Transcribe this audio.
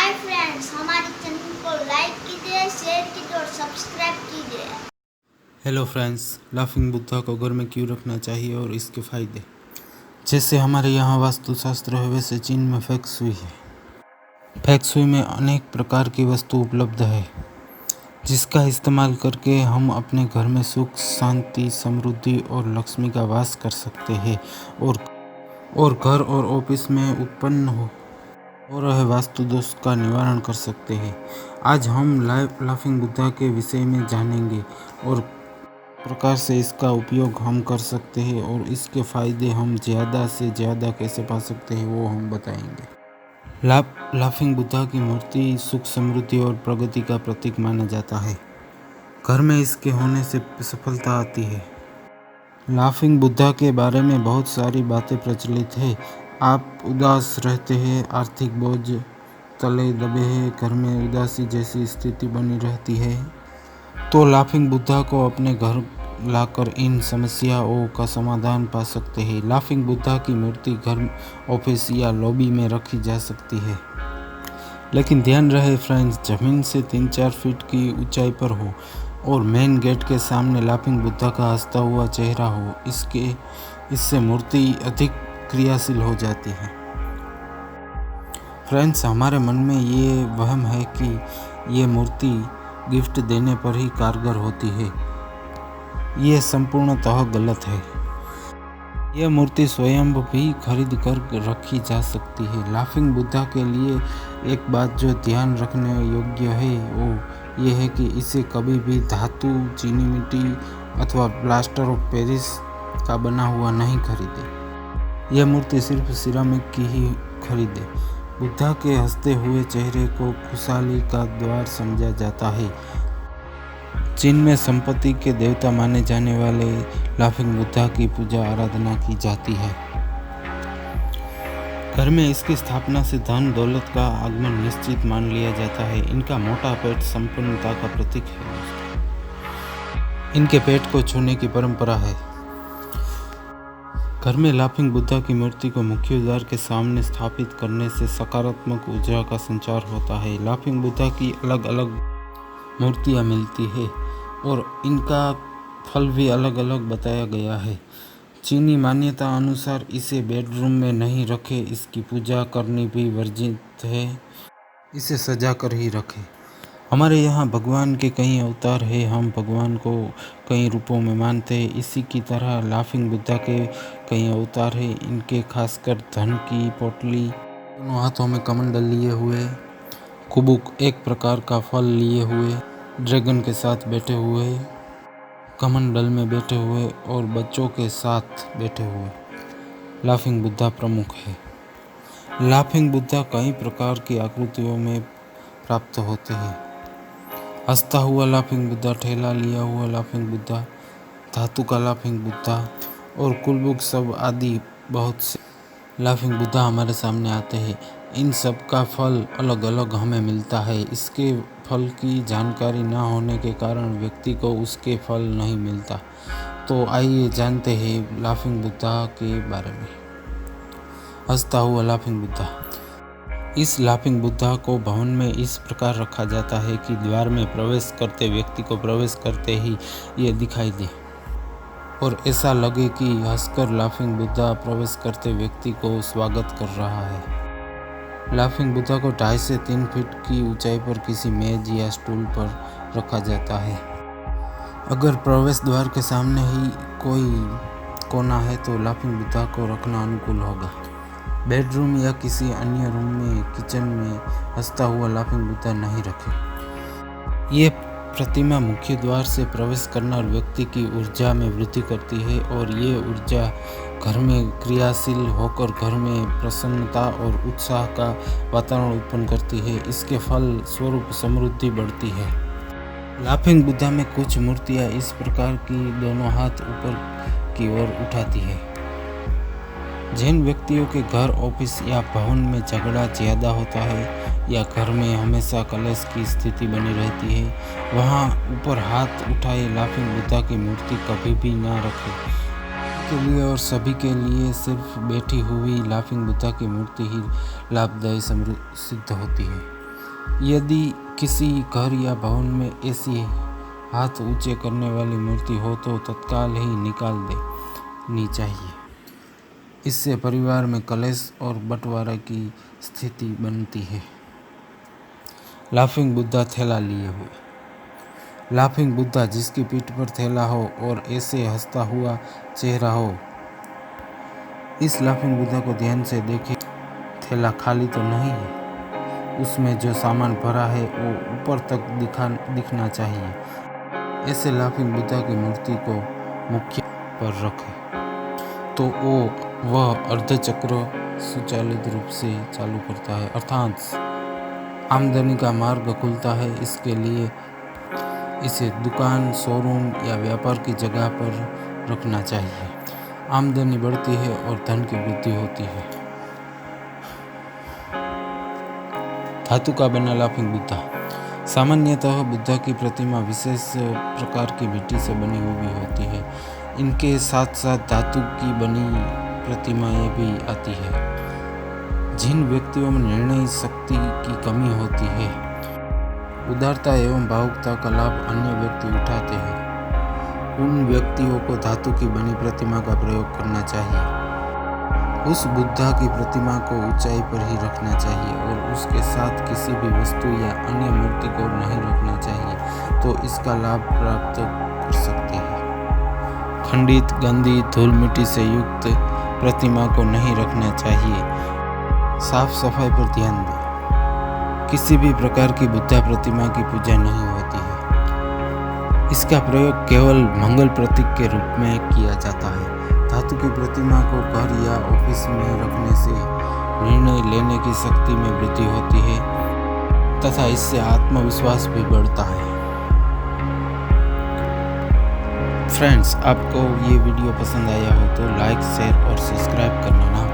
Hi friends, हमारे channel को like कीजिए, शेयर कीजिए और सब्सक्राइब कीजिए। हेलो फ्रेंड्स, लाफिंग बुद्धा को घर में क्यों रखना चाहिए और इसके फ़ायदे। जैसे हमारे यहाँ वास्तुशास्त्र है, वैसे चीन में फेंगशुई है। फेंगशुई में अनेक प्रकार की वस्तु उपलब्ध है, जिसका इस्तेमाल करके हम अपने घर में सुख, शांति, समृद्धि और लक्ष्मी का वास कर सकते हैं और घर और ऑफिस में उत्पन्न हो रहे वास्तु दोष का निवारण कर सकते हैं। आज हम लाफिंग बुद्धा के विषय में जानेंगे और प्रकार से इसका उपयोग हम कर सकते हैं और इसके फ़ायदे हम ज़्यादा से ज़्यादा कैसे पा सकते हैं वो हम बताएंगे। लाफिंग बुद्धा की मूर्ति सुख, समृद्धि और प्रगति का प्रतीक माना जाता है। घर में इसके होने से सफलता आती है। लाफिंग बुद्धा के बारे में बहुत सारी बातें प्रचलित है। आप उदास रहते हैं, आर्थिक बोझ तले दबे हैं, घर में उदासी जैसी स्थिति बनी रहती है, तो लाफिंग बुद्धा को अपने घर लाकर इन समस्याओं का समाधान पा सकते हैं। लाफिंग बुद्धा की मूर्ति घर, ऑफिस या लॉबी में रखी जा सकती है, लेकिन ध्यान रहे फ्रेंड्स, ज़मीन से 3-4 फीट की ऊंचाई पर हो और मेन गेट के सामने लाफिंग बुद्धा का हंसता हुआ चेहरा हो। इससे मूर्ति अधिक क्रियाशील हो जाती है। फ्रेंड्स, हमारे मन में ये वहम है कि ये मूर्ति गिफ्ट देने पर ही कारगर होती है। ये संपूर्णतः गलत है। यह मूर्ति स्वयं भी खरीद कर रखी जा सकती है। लाफिंग बुद्धा के लिए एक बात जो ध्यान रखने योग्य है वो ये है कि इसे कभी भी धातु, चीनी मिट्टी अथवा प्लास्टर ऑफ पेरिस का बना हुआ नहीं खरीदे। यह मूर्ति सिर्फ सिरामिक की ही खरीदे। बुद्धा के हंसते हुए चेहरे को खुशहाली का द्वार समझा जाता है। चीन में संपत्ति के देवता माने जाने वाले लाफिंग बुद्धा की पूजा आराधना की जाती है। घर में इसकी स्थापना से धन दौलत का आगमन निश्चित मान लिया जाता है। इनका मोटा पेट संपन्नता का प्रतीक है। इनके पेट को छूने की परंपरा है। घर में लाफिंग बुद्धा की मूर्ति को मुख्य द्वार के सामने स्थापित करने से सकारात्मक ऊर्जा का संचार होता है। लाफिंग बुद्धा की अलग अलग मूर्तियाँ मिलती है और इनका फल भी अलग अलग बताया गया है। चीनी मान्यता अनुसार इसे बेडरूम में नहीं रखें, इसकी पूजा करनी भी वर्जित है। इसे सजा कर ही रखें। हमारे यहाँ भगवान के कई अवतार हैं, हम भगवान को कई रूपों में मानते हैं। इसी की तरह लाफिंग बुद्धा के कई अवतार हैं। इनके खासकर धन की पोटली, दोनों हाथों में कमंडल लिए हुए, कुबुक एक प्रकार का फल लिए हुए, ड्रैगन के साथ बैठे हुए, कमंडल में बैठे हुए और बच्चों के साथ बैठे हुए लाफिंग बुद्धा प्रमुख है। लाफिंग बुद्धा कई प्रकार की आकृतियों में प्राप्त होते हैं। हंसता हुआ लाफिंग बुद्धा, ठेला लिया हुआ लाफिंग बुद्धा, धातु का लाफिंग बुद्धा और कुलबुक सब आदि बहुत से लाफिंग बुद्धा हमारे सामने आते हैं। इन सब का फल अलग अलग हमें मिलता है। इसके फल की जानकारी न होने के कारण व्यक्ति को उसके फल नहीं मिलता। तो आइए जानते हैं लाफिंग बुद्धा के बारे में। हंसता हुआ लाफिंग बुद्धा। इस लाफिंग बुद्धा को भवन में इस प्रकार रखा जाता है कि द्वार में प्रवेश करते व्यक्ति को प्रवेश करते ही ये दिखाई दे और ऐसा लगे कि हंसकर लाफिंग बुद्धा प्रवेश करते व्यक्ति को स्वागत कर रहा है। लाफिंग बुद्धा को 2.5 से 3 फीट की ऊंचाई पर किसी मेज या स्टूल पर रखा जाता है। अगर प्रवेश द्वार के सामने ही कोई कोना है तो लाफिंग बुद्धा को रखना अनुकूल होगा। बेडरूम या किसी अन्य रूम में, किचन में हंसता हुआ लाफिंग बुद्धा नहीं रखें। ये प्रतिमा मुख्य द्वार से प्रवेश करना व्यक्ति की ऊर्जा में वृद्धि करती है और ये ऊर्जा घर में क्रियाशील होकर घर में प्रसन्नता और उत्साह का वातावरण उत्पन्न करती है। इसके फल स्वरूप समृद्धि बढ़ती है। लाफिंग बुद्धा में कुछ मूर्तियाँ इस प्रकार की दोनों हाथ ऊपर की ओर उठाती है। जिन व्यक्तियों के घर, ऑफिस या भवन में झगड़ा ज़्यादा होता है या घर में हमेशा कलेश की स्थिति बनी रहती है, वहाँ ऊपर हाथ उठाए लाफिंग बुद्धा की मूर्ति कभी भी ना रखें। के लिए और सभी के लिए सिर्फ बैठी हुई लाफिंग बुद्धा की मूर्ति ही लाभदायी सिद्ध होती है। यदि किसी घर या भवन में ऐसी हाथ ऊंचे करने वाली मूर्ति हो तो तत्काल ही निकाल देनी चाहिए। इससे परिवार में कलेश और बंटवारा की स्थिति बनती है। लाफिंग बुद्धा थैला लिए हुए। लाफिंग बुद्धा जिसकी पीठ पर थैला हो और ऐसे हंसता हुआ चेहरा हो, इस लाफिंग बुद्धा को ध्यान से देखें। थैला खाली तो नहीं है, उसमें जो सामान भरा है वो ऊपर तक दिखना चाहिए। ऐसे लाफिंग बुद्धा की मूर्ति को मुख्य पर रखें तो वह अर्धचक्र सुचालित रूप से चालू करता है, अर्थात आमदनी का मार्ग खुलता है। इसके लिए इसे दुकान, शोरूम या व्यापार की जगह पर रखना चाहिए। आमदनी बढ़ती है और धन की वृद्धि होती है। धातु का बना लाफिंग बुद्धा। सामान्यतः बुद्धा की प्रतिमा विशेष प्रकार की मिट्टी से बनी हुई होती है। इनके साथ साथ धातु की बनी प्रतिमाएं भी आती है। जिन व्यक्तियों में निर्णय शक्ति की कमी होती है, उदारता एवं भावुकता का लाभ अन्य व्यक्ति उठाते हैं, उन व्यक्तियों को धातु की बनी प्रतिमा का प्रयोग करना चाहिए। उस बुद्धा की प्रतिमा को ऊंचाई पर ही रखना चाहिए और उसके साथ किसी भी वस्तु या अन्य मूर्ति को नहीं रखना चाहिए, तो इसका लाभ प्राप्त कर सकते हैं। खंडित, गंदी, धूल मिट्टी से युक्त प्रतिमा को नहीं रखना चाहिए। साफ सफाई पर ध्यान दें। किसी भी प्रकार की बुद्धा प्रतिमा की पूजा नहीं होती है। इसका प्रयोग केवल मंगल प्रतीक के रूप में किया जाता है। धातु की प्रतिमा को घर या ऑफिस में रखने से निर्णय लेने की शक्ति में वृद्धि होती है तथा इससे आत्मविश्वास भी बढ़ता है। फ्रेंड्स, आपको ये वीडियो पसंद आया हो तो लाइक, शेयर और सब्सक्राइब करना ना